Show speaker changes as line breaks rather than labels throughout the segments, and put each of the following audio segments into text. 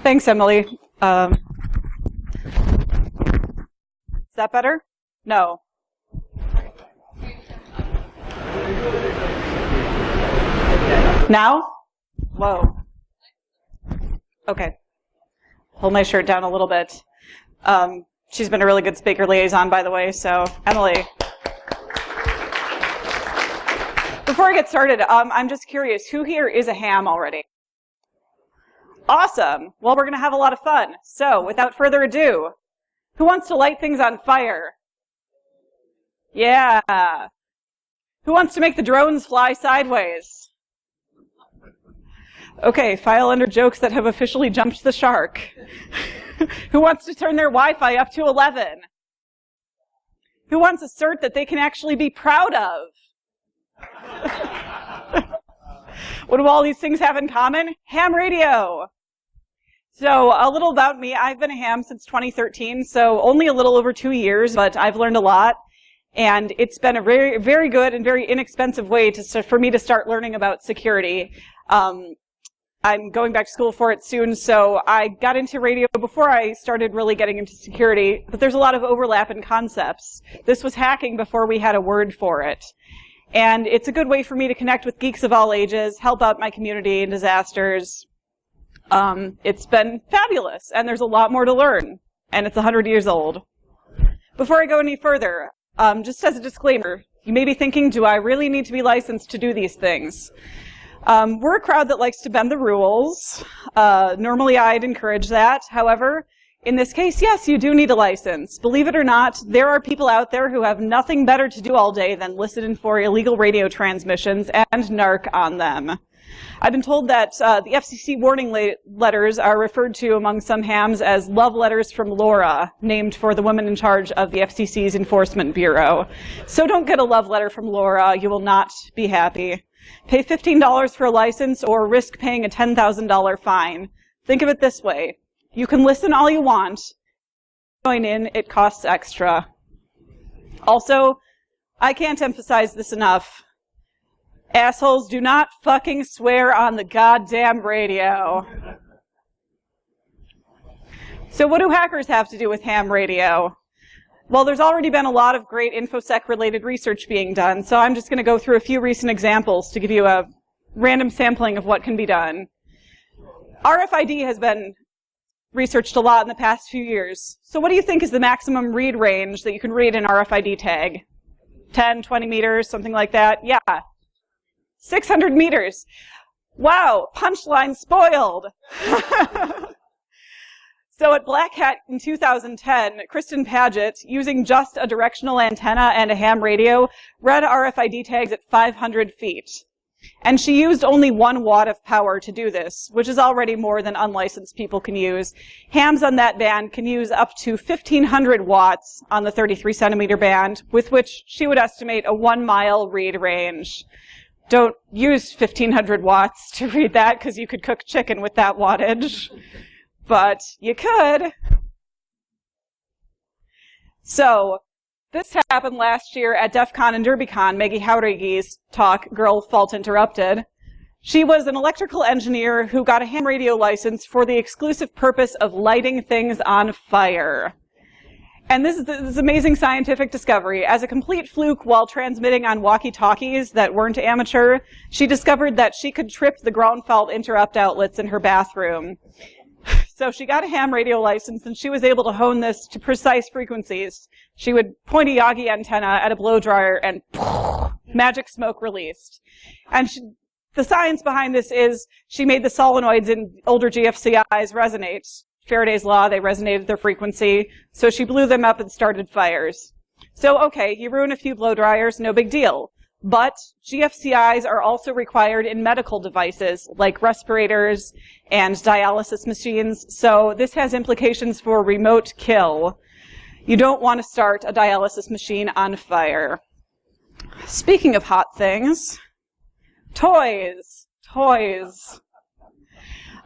Thanks, Emily. Is that better? No. Now? Whoa. Okay. Hold my shirt down a little bit. She's been a really good speaker liaison, by the way, so Emily. Before I get started, I'm just curious, who here is a ham already? Awesome. Well, we're going to have a lot of fun. So, without further ado, who wants to light things on fire? Yeah. Who wants to make the drones fly sideways? Okay, file under jokes that have officially jumped the shark. Who wants to turn their Wi-Fi up to 11? Who wants a cert that they can actually be proud of? What do all these things have in common? Ham radio. So a little about me. I've been a ham since 2013, so only a little over 2 years, but I've learned a lot. And it's been a very, very good and very inexpensive way for me to start learning about security. I'm going back to school for it soon, so I got into radio before I started really getting into security, but there's a lot of overlap in concepts. This was hacking before we had a word for it. And it's a good way for me to connect with geeks of all ages, help out my community in disasters. It's been fabulous, and there's a lot more to learn, and it's 100 years old. Before I go any further, just as a disclaimer, you may be thinking, do I really need to be licensed to do these things? We're a crowd that likes to bend the rules. Normally I'd encourage that. However, in this case, yes, you do need a license. Believe it or not, there are people out there who have nothing better to do all day than listen for illegal radio transmissions and narc on them. I've been told that the FCC warning letters are referred to among some hams as love letters from Laura, named for the woman in charge of the FCC's Enforcement Bureau. So don't get a love letter from Laura. You will not be happy. Pay $15 for a license or risk paying a $10,000 fine. Think of it this way. You can listen all you want. Join in, it costs extra. Also, I can't emphasize this enough. Assholes, do not fucking swear on the goddamn radio. So what do hackers have to do with ham radio? Well, there's already been a lot of great InfoSec-related research being done, so I'm just going to go through a few recent examples to give you a random sampling of what can be done. RFID has been researched a lot in the past few years. So what do you think is the maximum read range that you can read an RFID tag? 10, 20 meters, something like that? Yeah. 600 meters. Wow, punchline spoiled. So at Black Hat in 2010, Kristen Paget, using just a directional antenna and a ham radio, read RFID tags at 500 feet. And she used only 1 watt of power to do this, which is already more than unlicensed people can use. Hams on that band can use up to 1,500 watts on the 33 centimeter band, with which she would estimate a 1 mile read range. Don't use 1,500 watts to read that, because you could cook chicken with that wattage. But you could. So, this happened last year at DEF CON and DerbyCon, Maggie Howdige's talk, Girl Fault Interrupted. She was an electrical engineer who got a ham radio license for the exclusive purpose of lighting things on fire. And this is this amazing scientific discovery. As a complete fluke while transmitting on walkie-talkies that weren't amateur, she discovered that she could trip the ground fault interrupt outlets in her bathroom. So she got a ham radio license, and she was able to hone this to precise frequencies. She would point a Yagi antenna at a blow dryer, and magic smoke released. And the science behind this is she made the solenoids in older GFCIs resonate. Faraday's law, they resonated their frequency, so she blew them up and started fires. So, okay, you ruin a few blow dryers, no big deal. But GFCIs are also required in medical devices like respirators and dialysis machines, so this has implications for remote kill. You don't want to start a dialysis machine on fire. Speaking of hot things, toys.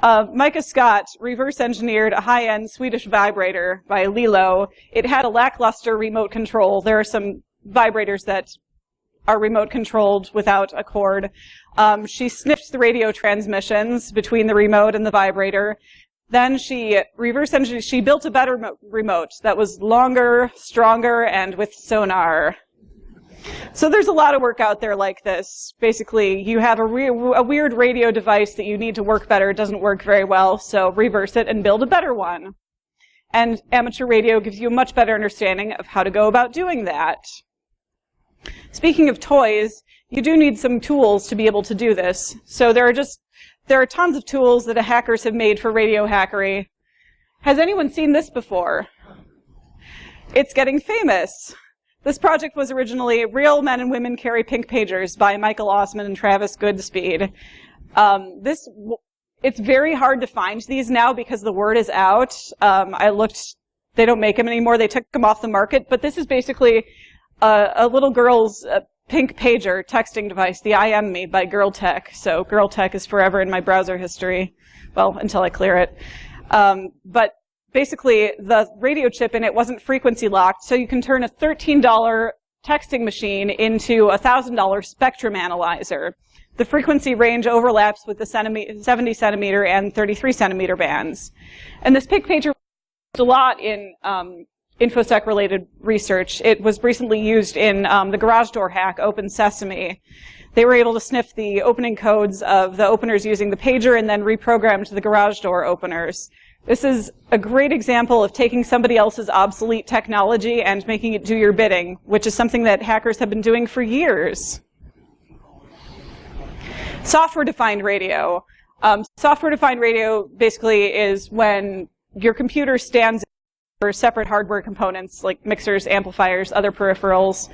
Micah Scott reverse engineered a high-end Swedish vibrator by Lilo. It had a lackluster remote control. There are some vibrators that are remote controlled without a cord. She sniffed the radio transmissions between the remote and the vibrator, Then she reverse engineered, she built a better remote that was longer, stronger, and with sonar. So there's a lot of work out there like this. Basically, you have a weird radio device that you need to work better. It doesn't work very well, so reverse it and build a better one. And amateur radio gives you a much better understanding of how to go about doing that. Speaking of toys, you do need some tools to be able to do this. So there are tons of tools that hackers have made for radio hackery. Has anyone seen this before? It's getting famous. This project was originally Real Men and Women Carry Pink Pagers by Michael Osman and Travis Goodspeed. It's very hard to find these now because the word is out. I looked, they don't make them anymore. They took them off the market. But this is basically a little girl's pink pager texting device, the I Am Me by Girl Tech. So Girl Tech is forever in my browser history. Well, until I clear it. But basically, the radio chip in it wasn't frequency locked, so you can turn a $13 texting machine into a $1,000 spectrum analyzer. The frequency range overlaps with the 70 centimeter and 33 centimeter bands. And this pink pager was used a lot in InfoSec-related research. It was recently used in the garage door hack, Open Sesame. They were able to sniff the opening codes of the openers using the pager and then reprogram to the garage door openers. This is a great example of taking somebody else's obsolete technology and making it do your bidding, which is something that hackers have been doing for years. Software-defined radio. Software-defined radio basically is when your computer stands for separate hardware components like mixers, amplifiers, other peripherals.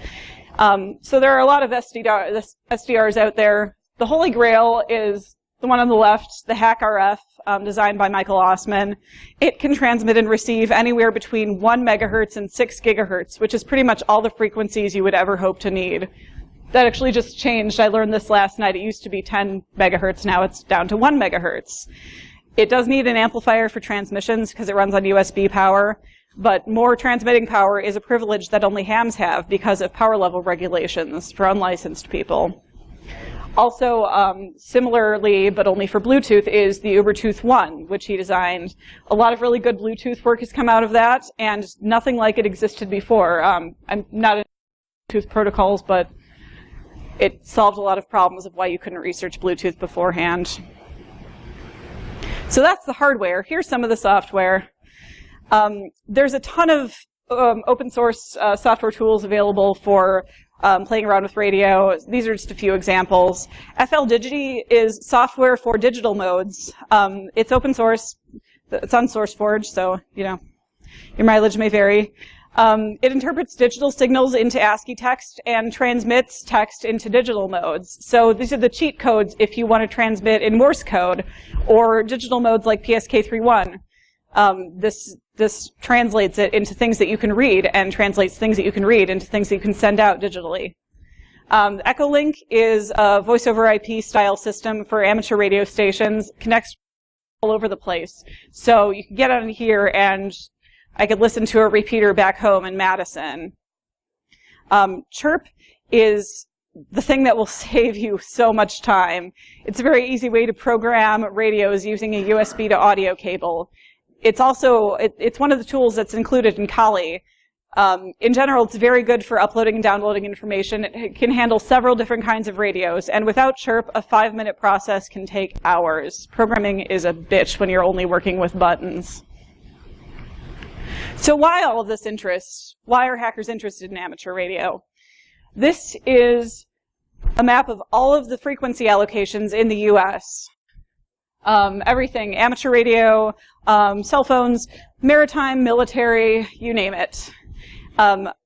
So there are a lot of SDRs out there. The Holy Grail is the one on the left, the Hack RF, designed by Michael Osman. It can transmit and receive anywhere between 1 megahertz and 6 gigahertz, which is pretty much all the frequencies you would ever hope to need. That actually just changed. I learned this last night. It used to be 10 megahertz. Now it's down to 1 megahertz. It does need an amplifier for transmissions because it runs on USB power, but more transmitting power is a privilege that only hams have because of power level regulations for unlicensed people. Also, similarly, but only for Bluetooth, is the Ubertooth 1, which he designed. A lot of really good Bluetooth work has come out of that, and nothing like it existed before. I'm not in Bluetooth protocols, but it solved a lot of problems of why you couldn't research Bluetooth beforehand. So that's the hardware. Here's some of the software. There's a ton of open source software tools available for playing around with radio. These are just a few examples. FL Digity is software for digital modes. It's open source. It's on SourceForge, so your mileage may vary. It interprets digital signals into ASCII text and transmits text into digital modes. So these are the cheat codes if you want to transmit in Morse code or digital modes like PSK31. This translates it into things that you can read and translates things that you can read into things that you can send out digitally. Echolink is a voice over IP style system for amateur radio stations, connects all over the place. So you can get on here and I could listen to a repeater back home in Madison. Chirp is the thing that will save you so much time. It's a very easy way to program radios using a USB to audio cable. It's also, it's one of the tools that's included in Kali. In general, it's very good for uploading and downloading information. It can handle several different kinds of radios, and without Chirp, a 5-minute process can take hours. Programming is a bitch when you're only working with buttons. So why all of this interest? Why are hackers interested in amateur radio? This is a map of all of the frequency allocations in the US. Everything, amateur radio, cell phones, maritime, military, you name it.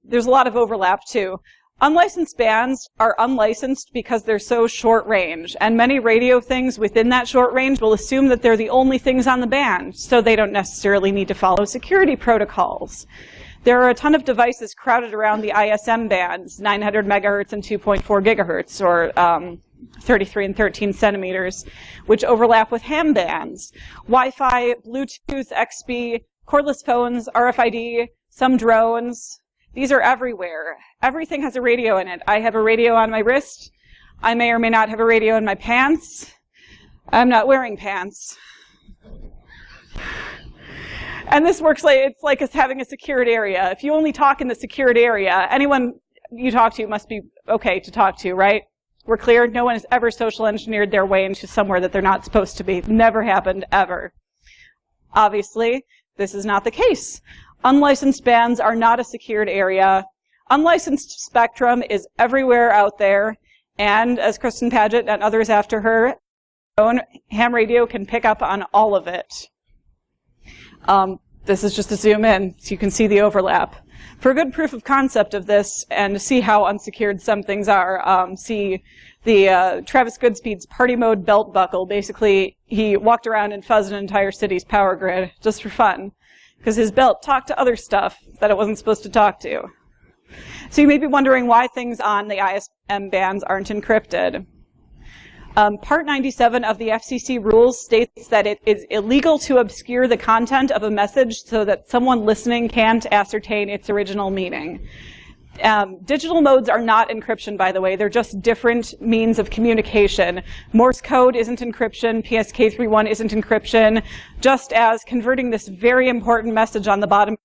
There's a lot of overlap too. Unlicensed bands are unlicensed because they're so short range, and many radio things within that short range will assume that they're the only things on the band, so they don't necessarily need to follow security protocols. There are a ton of devices crowded around the ISM bands, 900 megahertz and 2.4 gigahertz, or 33 and 13 centimeters, which overlap with ham bands. Wi-Fi, Bluetooth, XB, cordless phones, RFID, some drones. These are everywhere. Everything has a radio in it. I have a radio on my wrist. I may or may not have a radio in my pants. I'm not wearing pants. And this works like, it's like us having a secured area. If you only talk in the secured area, anyone you talk to must be okay to talk to, right? We're clear? No one has ever social engineered their way into somewhere that they're not supposed to be. Never happened, ever. Obviously, this is not the case. Unlicensed bands are not a secured area. Unlicensed spectrum is everywhere out there. And as Kristen Paget and others after her, ham radio can pick up on all of it. This is just a zoom in so you can see the overlap. For a good proof of concept of this and to see how unsecured some things are, see the Travis Goodspeed's party mode belt buckle. Basically, he walked around and fuzzed an entire city's power grid just for fun because his belt talked to other stuff that it wasn't supposed to talk to. So you may be wondering why things on the ISM bands aren't encrypted. Part 97 of the FCC rules states that it is illegal to obscure the content of a message so that someone listening can't ascertain its original meaning. Digital modes are not encryption, by the way. They're just different means of communication. Morse code isn't encryption. PSK31 isn't encryption. Just as converting this very important message on the bottom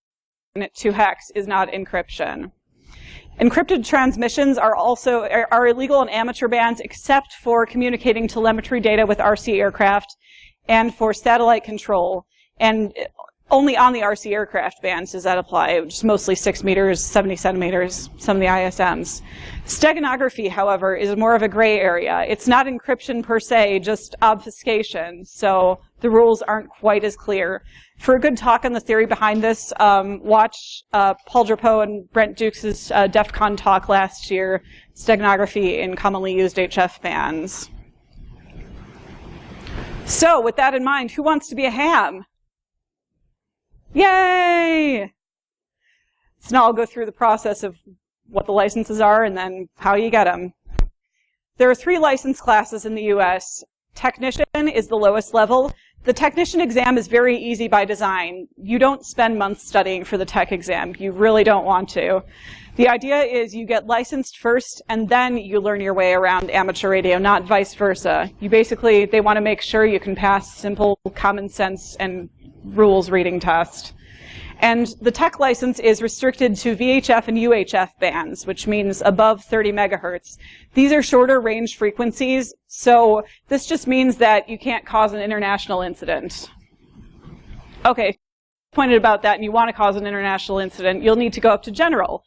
to hex is not encryption. Encrypted transmissions are illegal in amateur bands except for communicating telemetry data with RC aircraft and for satellite control. And only on the RC aircraft bands does that apply, which is mostly 6 meters, 70 centimeters, some of the ISMs. Steganography, however, is more of a gray area. It's not encryption per se, just obfuscation, so the rules aren't quite as clear. For a good talk on the theory behind this, watch Paul Drapeau and Brent Dukes' DEF CON talk last year, Steganography in Commonly Used HF Bands. So, with that in mind, who wants to be a ham? Yay! So now I'll go through the process of what the licenses are and then how you get them. There are 3 license classes in the US. Technician is the lowest level. The technician exam is very easy by design. You don't spend months studying for the tech exam. You really don't want to. The idea is you get licensed first and then you learn your way around amateur radio, not vice versa. They want to make sure you can pass simple common sense and rules reading test. And the tech license is restricted to VHF and UHF bands, which means above 30 megahertz. These are shorter range frequencies, so this just means that you can't cause an international incident. Okay, pointed about that and you want to cause an international incident, you'll need to go up to general.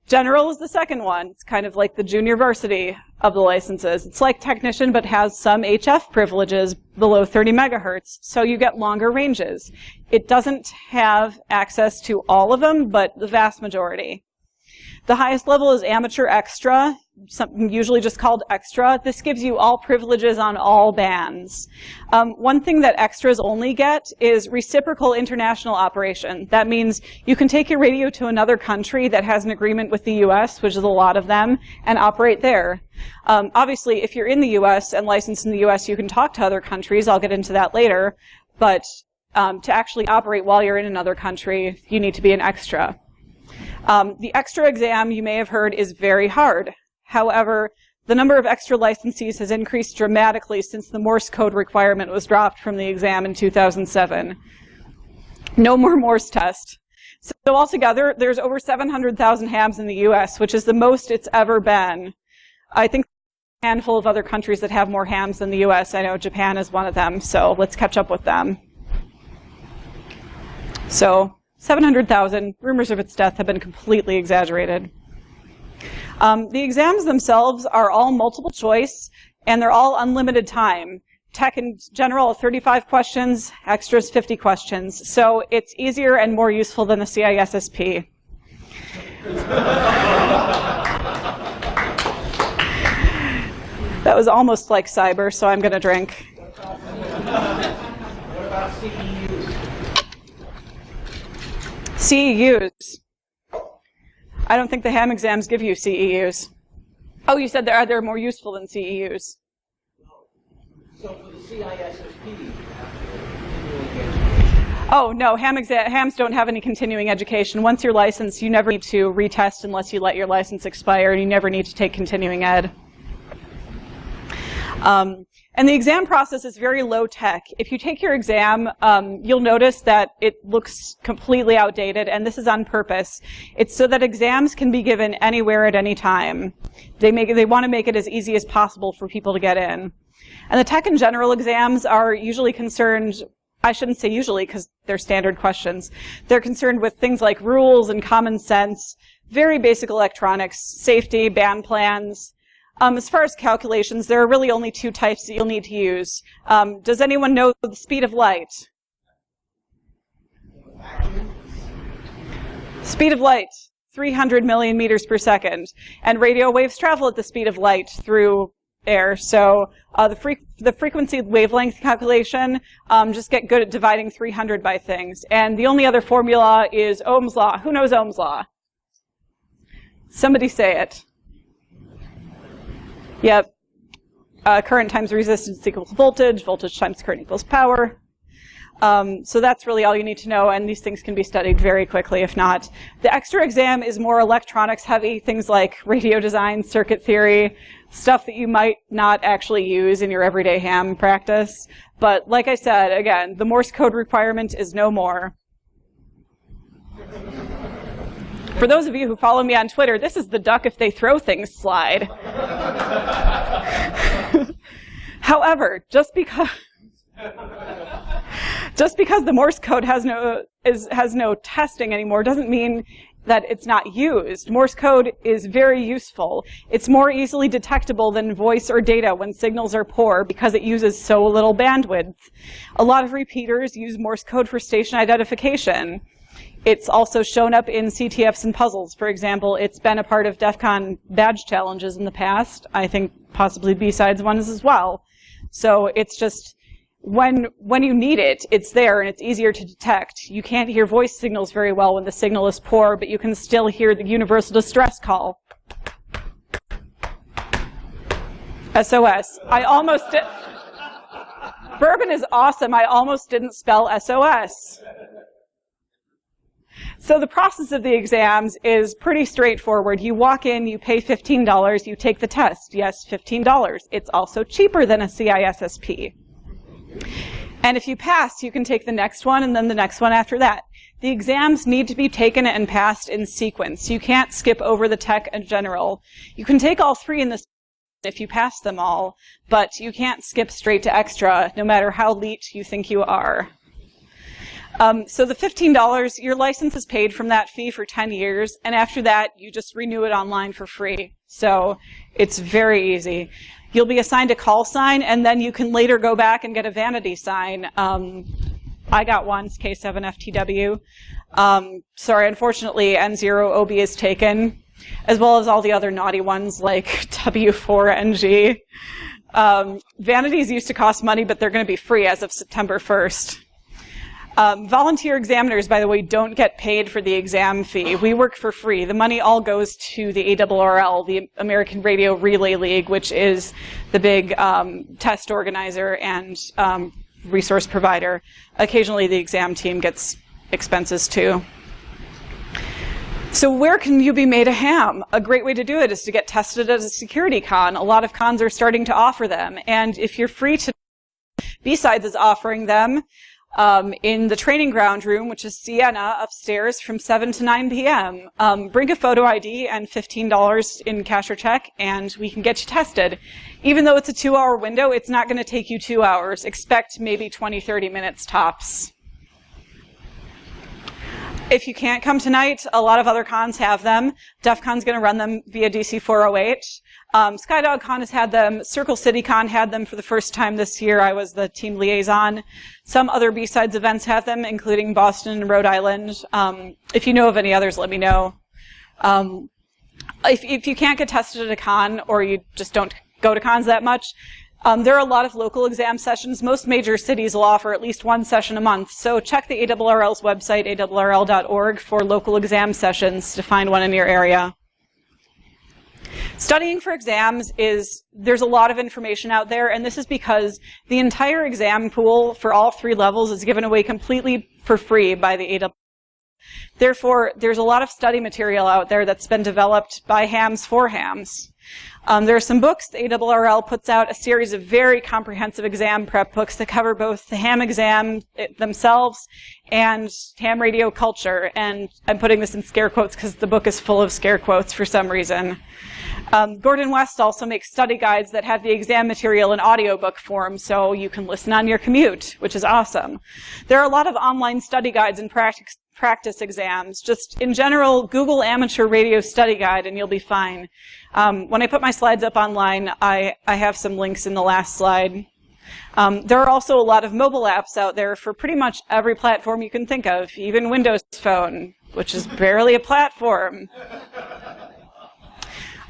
General is the second one. It's kind of like the junior varsity of the licenses. It's like technician, but has some HF privileges below 30 megahertz, so you get longer ranges. It doesn't have access to all of them, but the vast majority. The highest level is amateur extra, usually just called extra. This gives you all privileges on all bands. One thing that extras only get is reciprocal international operation. That means you can take your radio to another country that has an agreement with the US, which is a lot of them, and operate there. Obviously, if you're in the US and licensed in the US, you can talk to other countries. I'll get into that later. But to actually operate while you're in another country, you need to be an extra. The extra exam, you may have heard, is very hard. However, the number of extra licensees has increased dramatically since the Morse code requirement was dropped from the exam in 2007. No more Morse test. So altogether, there's over 700,000 hams in the US, which is the most it's ever been. I think there's a handful of other countries that have more hams than the US. I know Japan is one of them, so let's catch up with them. So 700,000. Rumors of its death have been completely exaggerated. The exams themselves are all multiple choice, and they're all unlimited time. Tech in general, 35 questions, extras 50 questions. So it's easier and more useful than the CISSP. That was almost like cyber, so I'm going to drink.
What about CEUs?
CEUs. I don't think the ham exams give you CEUs. Oh, you said they're more useful than CEUs.
So for the CISSP,
Oh, no, hams don't have any continuing education. Once you're licensed, you never need to retest unless you let your license expire, and you never need to take continuing ed. And the exam process is very low tech. If you take your exam, you'll notice that it looks completely outdated, and this is on purpose. It's so that exams can be given anywhere at any time. They want to make it as easy as possible for people to get in. And the tech and general exams are usually concerned, I shouldn't say usually because they're standard questions. They're concerned with things like rules and common sense, very basic electronics, safety, band plans. As far as calculations, there are really only two types that you'll need to use. Does anyone know the speed of light? Speed of light, 300 million meters per second. And radio waves travel at the speed of light through air. So the frequency wavelength calculation, just get good at dividing 300 by things. And the only other formula is Ohm's law. Who knows Ohm's law? Somebody say it. Yep. Current times resistance equals voltage. Voltage times current equals power. So that's really all you need to know, and these things can be studied very quickly if not. The extra exam is more electronics heavy, things like radio design, circuit theory, stuff that you might not actually use in your everyday ham practice. But like I said, again, the Morse code requirement is no more. For those of you who follow me on Twitter, this is the duck if they throw things slide. However, just because the Morse code has no testing anymore doesn't mean that it's not used. Morse code is very useful. It's more easily detectable than voice or data when signals are poor because it uses so little bandwidth. A lot of repeaters use Morse code for station identification. It's also shown up in CTFs and puzzles. For example, it's been a part of DEF CON badge challenges in the past. I think possibly B-Sides ones as well. So it's just, when you need it, it's there and it's easier to detect. You can't hear voice signals very well when the signal is poor, but you can still hear the universal distress call. SOS. I almost did. Bourbon is awesome. I almost didn't spell SOS. So the process of the exams is pretty straightforward. You walk in, you pay $15, you take the test. Yes, $15. It's also cheaper than a CISSP. And if you pass, you can take the next one and then the next one after that. The exams need to be taken and passed in sequence. You can't skip over the tech and general. You can take all three in this if you pass them all, but you can't skip straight to extra, no matter how elite you think you are. So the $15, your license is paid from that fee for 10 years, and after that, you just renew it online for free. So it's very easy. You'll be assigned a call sign, and then you can later go back and get a vanity sign. I got one, it's K7FTW. Sorry, unfortunately, N0OB is taken, as well as all the other naughty ones like W4NG. Vanities used to cost money, but they're going to be free as of September 1st. Volunteer examiners, by the way, don't get paid for the exam fee. We work for free. The money all goes to the ARRL, the American Radio Relay League, which is the big test organizer and resource provider. Occasionally, the exam team gets expenses too. So where can you be made a ham? A great way to do it is to get tested at a security con. A lot of cons are starting to offer them. And if you're free to, B-Sides is offering them in the training ground room, which is Sienna, upstairs from 7 to 9 p.m. Bring a photo ID and $15 in cash or check, and we can get you tested. Even though it's a 2-hour window, it's not going to take you 2 hours. Expect maybe 20, 30 minutes tops. If you can't come tonight, a lot of other cons have them. DEF CON's going to run them via DC 408. Skydog Con has had them. Circle City Con had them for the first time this year. I was the team liaison. Some other B-Sides events have them, including Boston and Rhode Island. If you know of any others, let me know. If you can't get tested at a con, or you just don't go to cons that much, there are a lot of local exam sessions. Most major cities will offer at least one session a month. So check the ARRL's website, ARRL.org, for local exam sessions to find one in your area. Studying for exams there's a lot of information out there, and this is because the entire exam pool for all 3 levels is given away completely for free by the ARRL. Therefore, there's a lot of study material out there that's been developed by hams for hams. There are some books. The ARRL puts out a series of very comprehensive exam prep books that cover both the ham exam themselves and ham radio culture. And I'm putting this in scare quotes because the book is full of scare quotes for some reason. Gordon West also makes study guides that have the exam material in audiobook form, so you can listen on your commute, which is awesome. There are a lot of online study guides and practice exams. Just in general, Google Amateur Radio Study Guide and you'll be fine. When I put my slides up online, I have some links in the last slide. There are also a lot of mobile apps out there for pretty much every platform you can think of, even Windows Phone, which is barely a platform.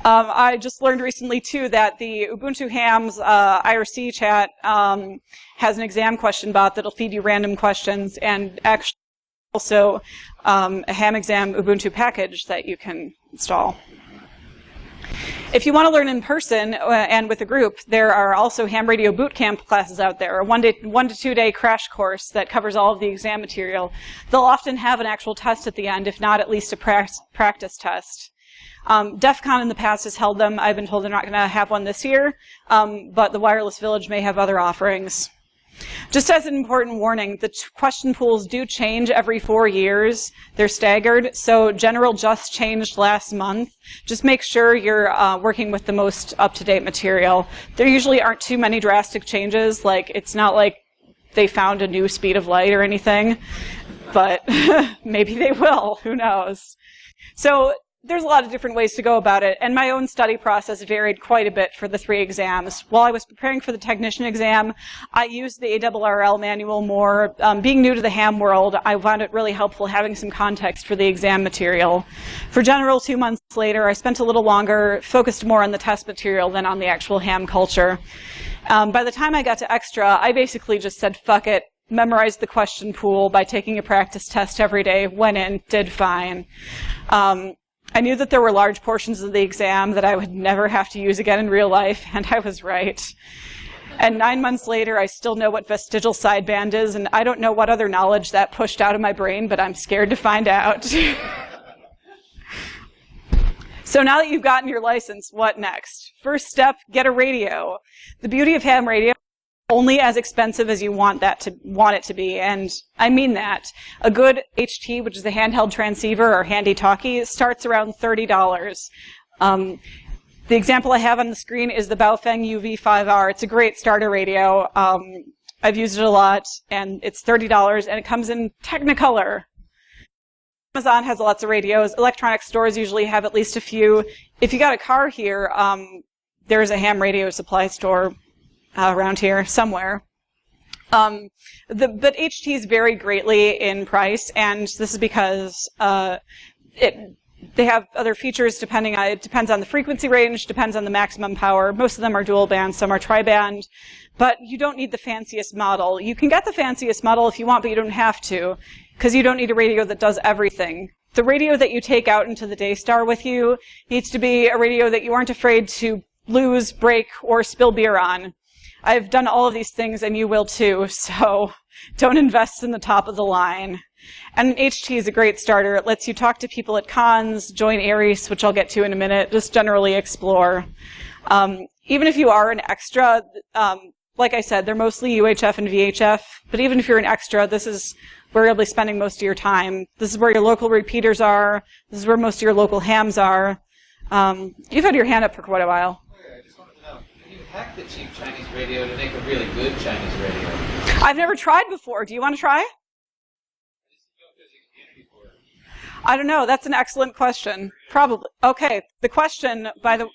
I just learned recently, too, that the Ubuntu Hams IRC chat has an exam question bot that'll feed you random questions, and actually also a ham exam Ubuntu package that you can install. If you want to learn in person and with a group, there are also ham radio bootcamp classes out there, a 1 to 2 day crash course that covers all of the exam material. They'll often have an actual test at the end, if not at least a practice test. DEF CON in the past has held them. I've been told they're not going to have one this year, but the Wireless Village may have other offerings. Just as an important warning, the question pools do change every 4 years. They're staggered, so General just changed last month. Just make sure you're working with the most up-to-date material. There usually aren't too many drastic changes. Like, it's not like they found a new speed of light or anything, but maybe they will. Who knows? So there's a lot of different ways to go about it, and my own study process varied quite a bit for the 3 exams. While I was preparing for the technician exam, I used the ARRL manual more. Being new to the ham world, I found it really helpful having some context for the exam material. For general, 2 months later, I spent a little longer, focused more on the test material than on the actual ham culture. By the time I got to extra, I basically just said, fuck it, memorized the question pool by taking a practice test every day, went in, did fine. I knew that there were large portions of the exam that I would never have to use again in real life, and I was right. And 9 months later, I still know what vestigial sideband is, and I don't know what other knowledge that pushed out of my brain, but I'm scared to find out. So now that you've gotten your license, what next? First step, get a radio. The beauty of ham radio, only as expensive as you want it to be, and I mean that. A good HT, which is a handheld transceiver or handy talkie, starts around $30. The example I have on the screen is the Baofeng UV5R. It's a great starter radio. I've used it a lot, and it's $30, and it comes in Technicolor. Amazon has lots of radios. Electronic stores usually have at least a few. If you got a car here, there's a ham radio supply store around here somewhere. But HTs vary greatly in price, and this is because they have other features it depends on the frequency range, depends on the maximum power. Most of them are dual band, some are tri-band, but you don't need the fanciest model. You can get the fanciest model if you want, but you don't have to, because you don't need a radio that does everything. The radio that you take out into the Daystar with you needs to be a radio that you aren't afraid to lose, break, or spill beer on. I've done all of these things, and you will too, so don't invest in the top of the line. And HT is a great starter. It lets you talk to people at cons, join ARIES, which I'll get to in a minute, just generally explore. Even if you are an extra, like I said, they're mostly UHF and VHF, but even if you're an extra, this is where you'll be spending most of your time. This is where your local repeaters are. This is where most of your local hams are. You've had your hand up for quite a while.
Hack the cheap Chinese radio to make a really good Chinese radio.
I've never tried before. Do you want to try? I don't know. That's an excellent question. Probably. Okay. The question, by the way.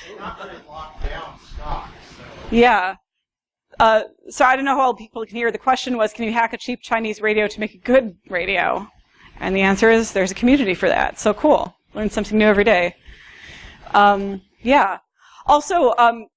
They're not very locked down stock. So.
Yeah. So I don't know how well people can hear. The question was, can you hack a cheap Chinese radio to make a good radio? And the answer is, there's a community for that. So cool. Learn something new every day. Yeah. Also,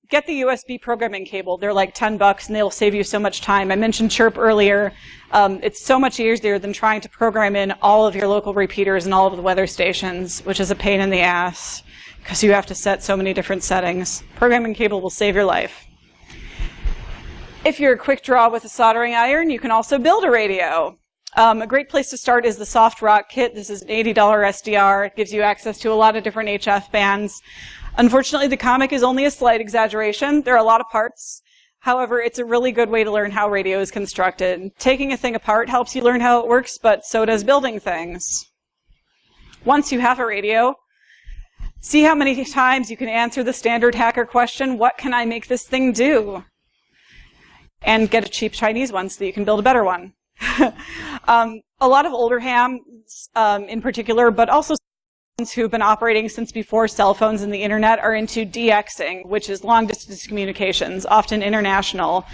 get the USB programming cable. They're like $10 and they'll save you so much time. I mentioned Chirp earlier. It's so much easier than trying to program in all of your local repeaters and all of the weather stations, which is a pain in the ass because you have to set so many different settings. Programming cable will save your life. If you're a quick draw with a soldering iron, you can also build a radio. A great place to start is the Soft Rock Kit. This is an $80 SDR. It gives you access to a lot of different HF bands. Unfortunately, the comic is only a slight exaggeration. There are a lot of parts. However, it's a really good way to learn how radio is constructed. Taking a thing apart helps you learn how it works, but so does building things. Once you have a radio, see how many times you can answer the standard hacker question, what can I make this thing do? And get a cheap Chinese one so that you can build a better one. A lot of older hams in particular, but also who've been operating since before cell phones and the internet are into DXing, which is long-distance communications, often international.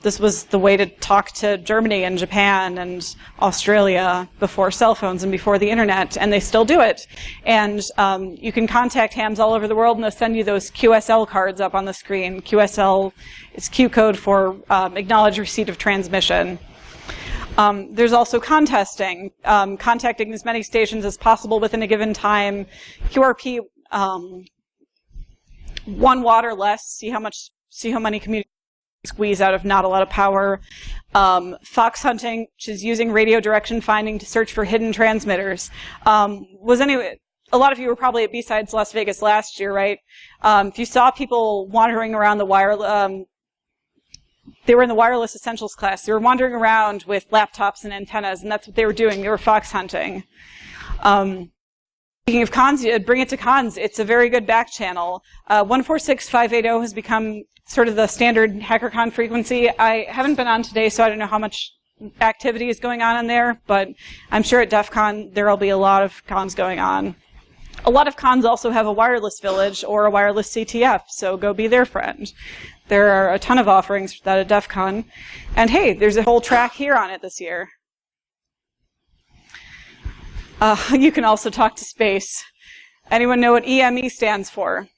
This was the way to talk to Germany and Japan and Australia before cell phones and before the internet, and they still do it. And you can contact hams all over the world, and they'll send you those QSL cards up on the screen. QSL is Q code for acknowledge receipt of transmission. There's also contesting, contacting as many stations as possible within a given time. QRP, 1 watt or less. See how many communications squeeze out of not a lot of power. Fox hunting, which is using radio direction finding to search for hidden transmitters. A lot of you were probably at B-Sides Las Vegas last year, right? If you saw people wandering around the they were in the wireless essentials class. They were wandering around with laptops and antennas, and that's what they were doing. They were fox hunting. Speaking of cons, bring it to cons. It's a very good back channel. 146580 has become sort of the standard HackerCon frequency. I haven't been on today, so I don't know how much activity is going on in there, but I'm sure at DEF CON there will be a lot of cons going on. A lot of cons also have a wireless village or a wireless CTF, so go be their friend. There are a ton of offerings for that at DEF CON. And hey, there's a whole track here on it this year. You can also talk to space. Anyone know what EME stands for?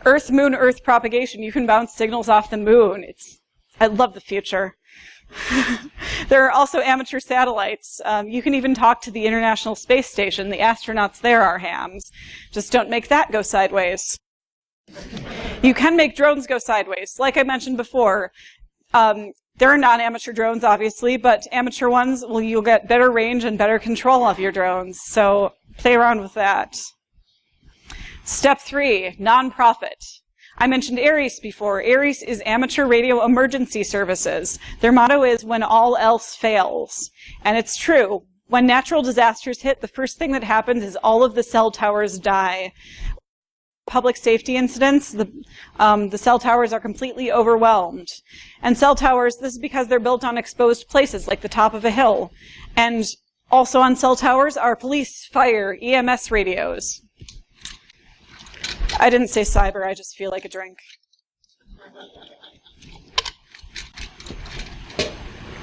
Earth, Moon, Earth propagation. You can bounce signals off the moon. I love the future. There are also amateur satellites. You can even talk to the International Space Station. The astronauts there are hams. Just don't make that go sideways. You can make drones go sideways. Like I mentioned before, there are non-amateur drones, obviously, but amateur ones, well, you'll get better range and better control of your drones. So play around with that. Step 3, nonprofit. I mentioned ARIES before. ARIES is Amateur Radio Emergency Services. Their motto is when all else fails. And it's true. When natural disasters hit, the first thing that happens is all of the cell towers die. Public safety incidents, the cell towers are completely overwhelmed. And cell towers, this is because they're built on exposed places, like the top of a hill. And also on cell towers are police, fire, EMS radios. I didn't say cyber, I just feel like a drink.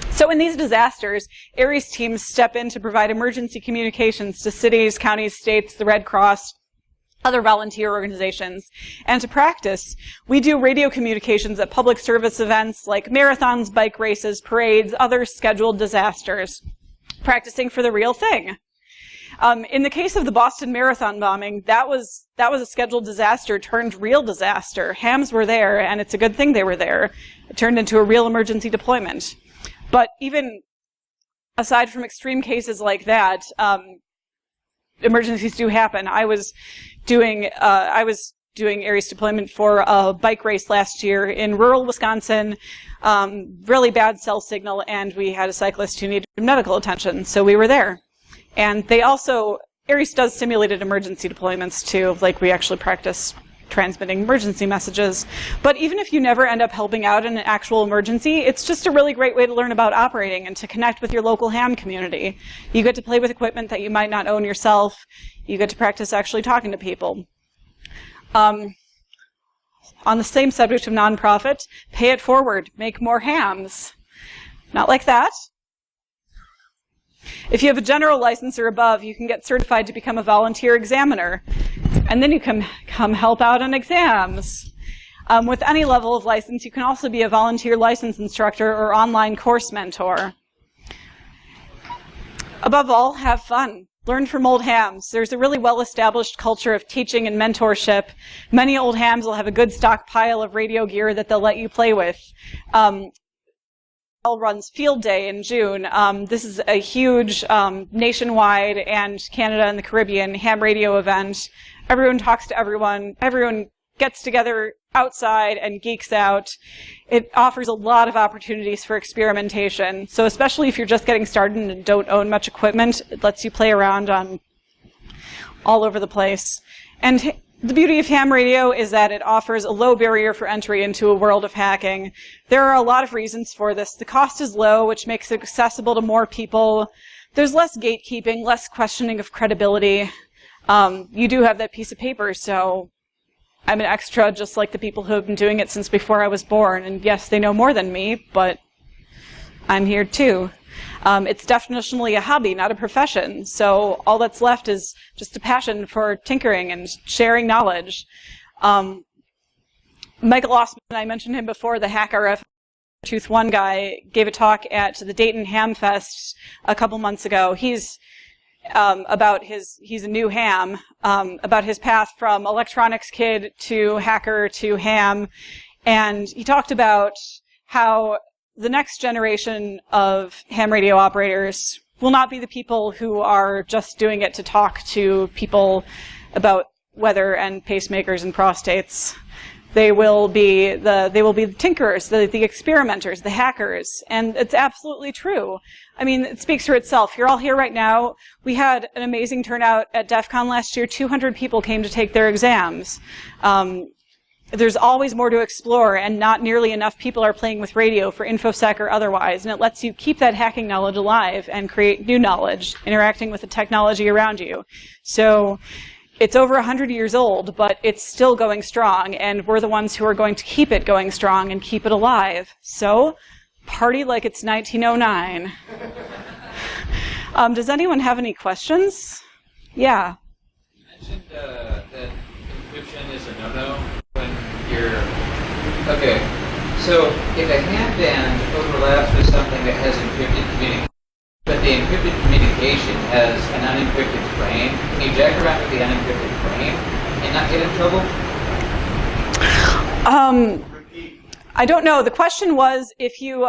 So in these disasters, ARIES teams step in to provide emergency communications to cities, counties, states, the Red Cross, other volunteer organizations. And to practice, we do radio communications at public service events like marathons, bike races, parades, other scheduled disasters, practicing for the real thing. In the case of the Boston Marathon bombing, that was a scheduled disaster turned real disaster. Hams were there, and it's a good thing they were there. It turned into a real emergency deployment. But even aside from extreme cases like that, emergencies do happen. I was doing ARIES deployment for a bike race last year in rural Wisconsin, really bad cell signal, and we had a cyclist who needed medical attention, so we were there. And they also, ARIES does simulated emergency deployments too, like we actually practice transmitting emergency messages. But even if you never end up helping out in an actual emergency, it's just a really great way to learn about operating and to connect with your local ham community. You get to play with equipment that you might not own yourself. You get to practice actually talking to people. On the same subject of nonprofit, pay it forward, make more hams. Not like that. If you have a general license or above, you can get certified to become a volunteer examiner. And then you can come help out on exams. With any level of license, you can also be a volunteer license instructor or online course mentor. Above all, have fun. Learn from old hams. There's a really well-established culture of teaching and mentorship. Many old hams will have a good stockpile of radio gear that they'll let you play with. runs Field Day in June. This is a huge nationwide and Canada and the Caribbean ham radio event. Everyone talks to everyone. Everyone gets together outside and geeks out. It offers a lot of opportunities for experimentation. So especially if you're just getting started and don't own much equipment, it lets you play around on all over the place. And the beauty of ham radio is that it offers a low barrier for entry into a world of hacking. There are a lot of reasons for this. The cost is low, which makes it accessible to more people. There's less gatekeeping, less questioning of credibility. You do have that piece of paper, so I'm an extra just like the people who have been doing it since before I was born. And yes, they know more than me, but I'm here too. It's definitionally a hobby, not a profession. So all that's left is just a passion for tinkering and sharing knowledge. Michael Osman, I mentioned him before, the HackRF Tooth One guy, gave a talk at the Dayton Ham Fest a couple months ago. He's a new ham, about his path from electronics kid to hacker to ham. And he talked about how the next generation of ham radio operators will not be the people who are just doing it to talk to people about weather and pacemakers and prostates. They will be the tinkerers, the experimenters, the hackers, and it's absolutely true. I mean, it speaks for itself. You're all here right now. We had an amazing turnout at DEF CON last year. 200 people came to take their exams. There's always more to explore, and not nearly enough people are playing with radio for InfoSec or otherwise, and it lets you keep that hacking knowledge alive and create new knowledge, interacting with the technology around you. So it's over 100 years old, but it's still going strong, and we're the ones who are going to keep it going strong and keep it alive. So party like it's 1909. Does anyone have any questions? Yeah.
You mentioned that encryption is a no-no when you're... Okay, so if a ham band overlaps with something that has encrypted communication, but the encrypted communication has an unencrypted frame, can you jack around with the unencrypted frame and not get in trouble?
I don't know. The question was if you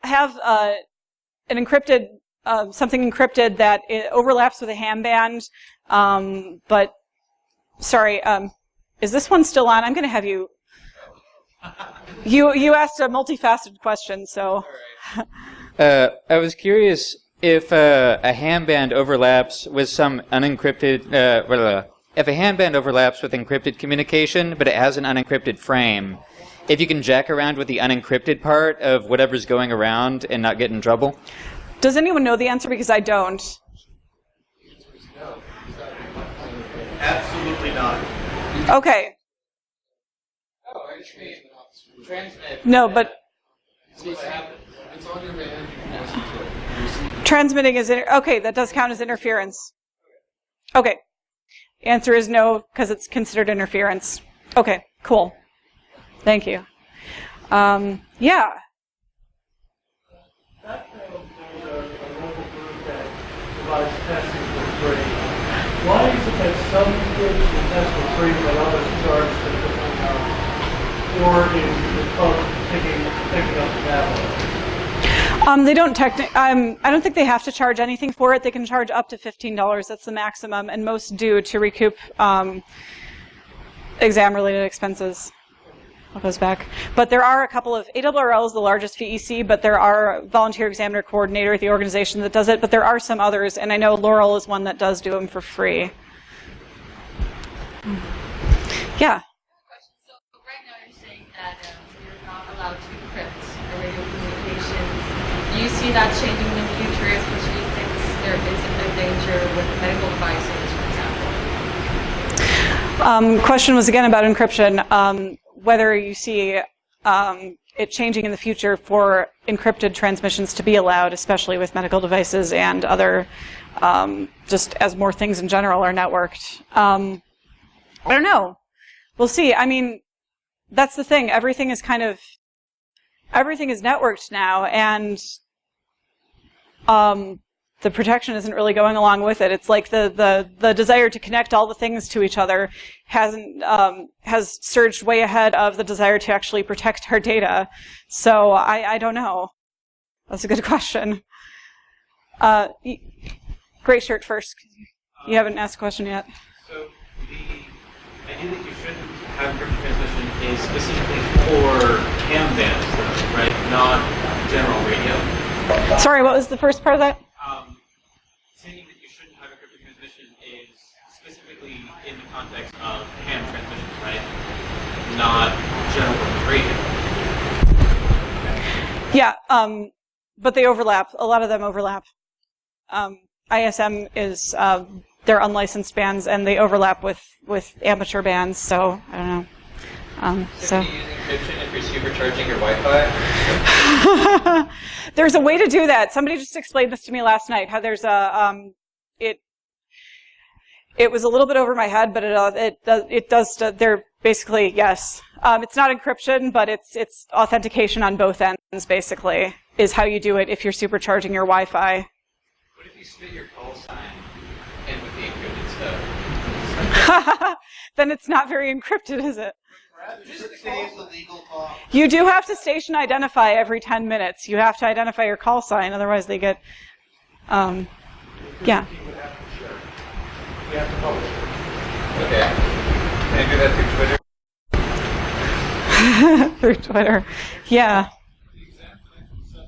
have an encrypted something encrypted that it overlaps with a ham band, but sorry, is this one still on? I'm going to have you. You asked a multifaceted question, so.
I was curious if a ham band overlaps with some unencrypted. If a ham band overlaps with encrypted communication, but it has an unencrypted frame, if you can jack around with the unencrypted part of whatever's going around and not get in trouble?
Does anyone know the answer? Because I don't.
Absolutely not.
Okay.
Oh, I just mean transmit.
No, but
See what happens.
It's on your band, you can listen to it.
transmitting is okay. That does count as interference. Okay. Answer is no, because it's considered interference. Okay, cool. Thank you. Yeah.
There's a local group that provides testing for free. Why is it that some kids can test for free but others charge $50? Or is the folks picking up the tablet?
They don't I don't think they have to charge anything for it. They can charge up to $15. That's the maximum, and most do to recoup exam-related expenses. I'll goes back. But there are a couple of, ARRL is the largest VEC, but there are volunteer examiner coordinator at the organization that does it, but there are some others, and I know Laurel is one that does do them for free. Yeah?
So right now you're saying that you're not allowed to encrypt the radio communications. Do you see that changing in the future, especially since there is a danger with medical devices, for example?
Question was again about encryption. Whether you see it changing in the future for encrypted transmissions to be allowed, especially with medical devices and other, just as more things in general are networked. I don't know. We'll see. I mean, that's the thing. Everything is networked now, and the protection isn't really going along with it. It's like the desire to connect all the things to each other has surged way ahead of the desire to actually protect our data. So I don't know. That's a good question. Great shirt first. You haven't asked a question yet.
So the idea that you shouldn't have encrypted transmission is specifically for ham bands, though, right? Not general radio.
Sorry, what was the first part of that?
Saying that you shouldn't have encrypted transmission is specifically in the context of ham transmissions, right? Not general purpose radio.
Yeah, but they overlap. A lot of them overlap. ISM is they're unlicensed bands, and they overlap with amateur bands. So I don't know.
So are you using encryption if you're supercharging your Wi-Fi?
There's a way to do that. Somebody just explained this to me last night. How there's a it was a little bit over my head, but it does. They're basically yes. It's not encryption, but it's authentication on both ends. Basically, is how you do it if you're supercharging your Wi-Fi.
What if you spit your call sign in with the encrypted stuff?
Then it's not very encrypted, is it?
Just stays the legal talk.
You do have to station identify every 10 minutes. You have to identify your call sign, otherwise they get, yeah.
You have to publish it.
Okay. Can I do that through Twitter?
Through Twitter, yeah.
The exam for 7 9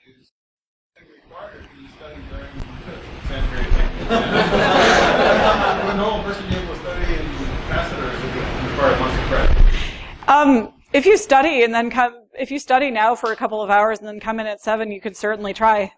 is required when you study during exam period. When no one person able to study in capacitors, it requires months of credit.
If you study and then if you study now for a couple of hours and then come in at 7, you could certainly try.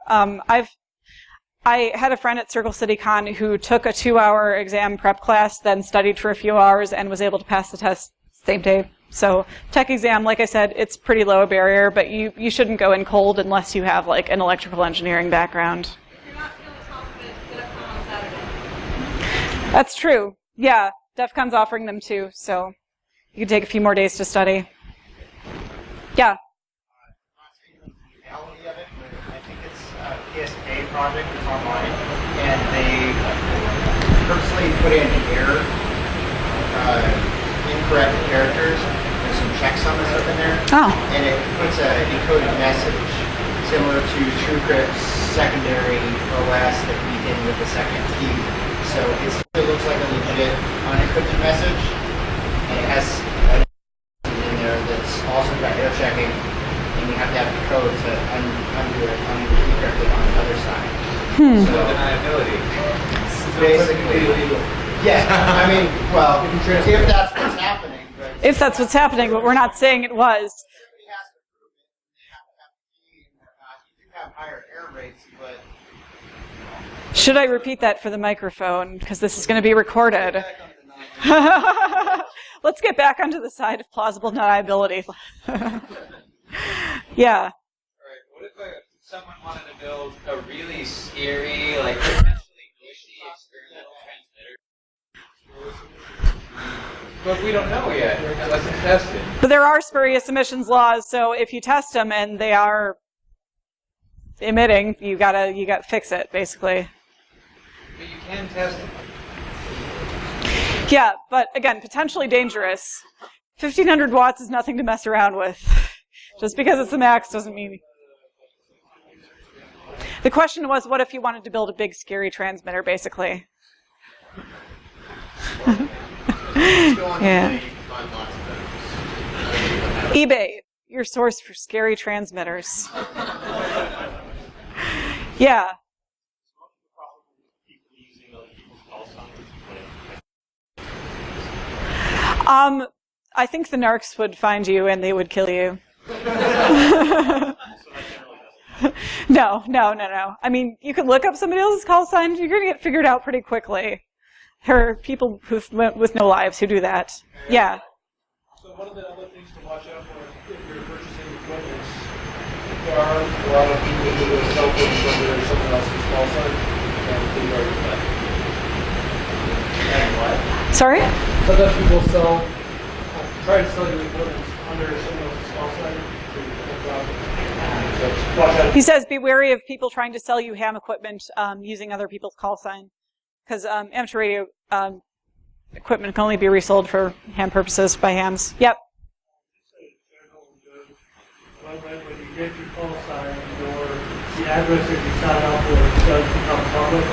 I had a friend at Circle City Con who took a 2-hour exam prep class, then studied for a few hours and was able to pass the test same day. So tech exam, like I said, it's pretty low a barrier, but you shouldn't go in cold unless you have like an electrical engineering background.
If you're not feeling confident, get up on Saturday.
That's true. Yeah, DEF CON's offering them too, so you can take a few more days to study. Yeah.
Reality of it, but I think it's a PSA project that's online, and they purposely put in error, incorrect characters. There's some checksum and stuff in there, and it puts a decoded message similar to TrueCrypt's secondary OS that we did with the second key. So it looks like a legit unencrypted message, and it has a in there that's also got error checking, and you have to have the code to undo it, unencrypt it on the other side.
So deniability.
Basically, yeah. I mean, well, if that's what's happening. But
If that's what's happening, but we're not saying it was.
somebody has to prove it, and they have to have the key and whatnot. You do have higher error rates, but
Should I repeat that for the microphone? Because this is going to be recorded.
back on the non-
Let's get back onto the side of plausible deniability. Yeah.
Alright, what if someone wanted to build a really scary, like potentially glitchy experimental transmitter? But we don't know yet, unless it's tested.
But there are spurious emissions laws, so if you test them and they are emitting, you gotta fix it, basically.
But you can test it.
Yeah, but again, potentially dangerous. 1,500 watts is nothing to mess around with. Just because it's the max doesn't mean... The question was, what if you wanted to build a big, scary transmitter, basically? Yeah. eBay, your source for scary transmitters. Yeah. I think the narcs would find you and they would kill you. No. I mean, you could look up somebody else's call sign. You're going to get figured out pretty quickly. There are people with no lives who do that. Yeah.
So one of the other things to watch out for if you're purchasing equipment is there are a lot of people who will sell equipment under someone else's call sign and they are that. And what?
Sorry?
Sometimes people try to sell you equipment under someone else's call sign. watch out.
He says, be wary of people trying to sell you ham equipment using other people's call sign. Because amateur radio equipment can only be resold for ham purposes by hams. Yep.
When you get your call sign, the address that you sign up for does become public.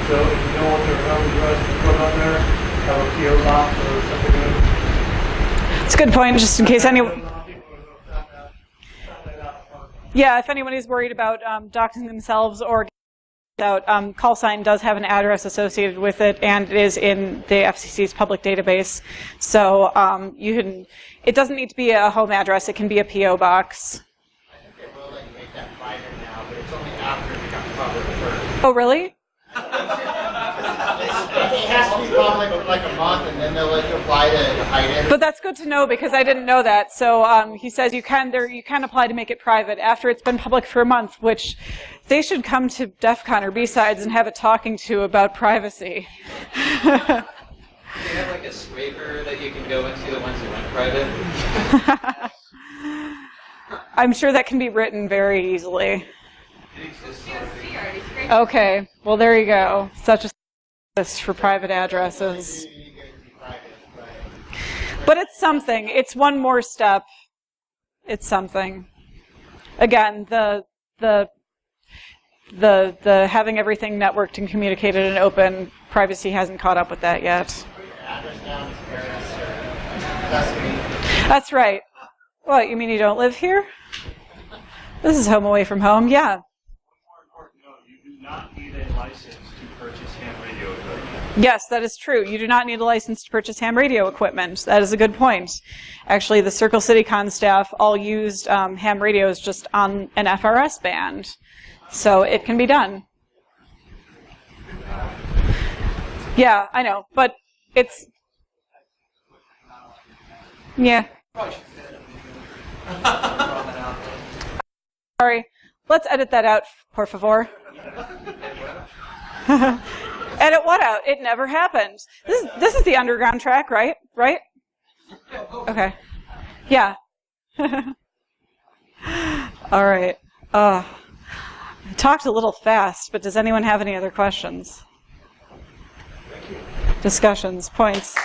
So if you don't want their home address to put on there, have a PO box or something.
It's a good point, just in case anyone... Yeah, if anyone is worried about doxing themselves or out, call sign does have an address associated with it, and it is in the FCC's public database. So you can. It doesn't need to be a home address. It can be a PO box.
I think they will let you make that private now, but it's only after it becomes public first.
Oh, really?
It has to be public for like a month, and then they'll let you apply to hide it.
But that's good to know because I didn't know that. So he says you can apply to make it private after it's been public for a month, which they should come to DEF CON or B-Sides and have a talking to about privacy.
Do you have like a scraper that you can go into the ones that went private?
I'm sure that can be written very easily.
It exists
POC already scraped.
Okay, well there you go. Such a list for private addresses. But it's something. It's one more step. It's something. Again, the having everything networked and communicated and open, privacy hasn't caught up with that yet. That's right. What, you mean you don't live here? This is home away from home, yeah.
More important note, you do not need a license to purchase ham radio equipment.
Yes, that is true. You do not need a license to purchase ham radio equipment. That is a good point. Actually, the Circle City Con staff all used ham radios just on an FRS band. So it can be done. Yeah, I know, but it's... Yeah. Sorry. Let's edit that out, por favor. Edit what out? It never happened. This is the underground track, right? Right? Okay. Yeah. All right. I talked a little fast, but does anyone have any other questions? Discussions, points?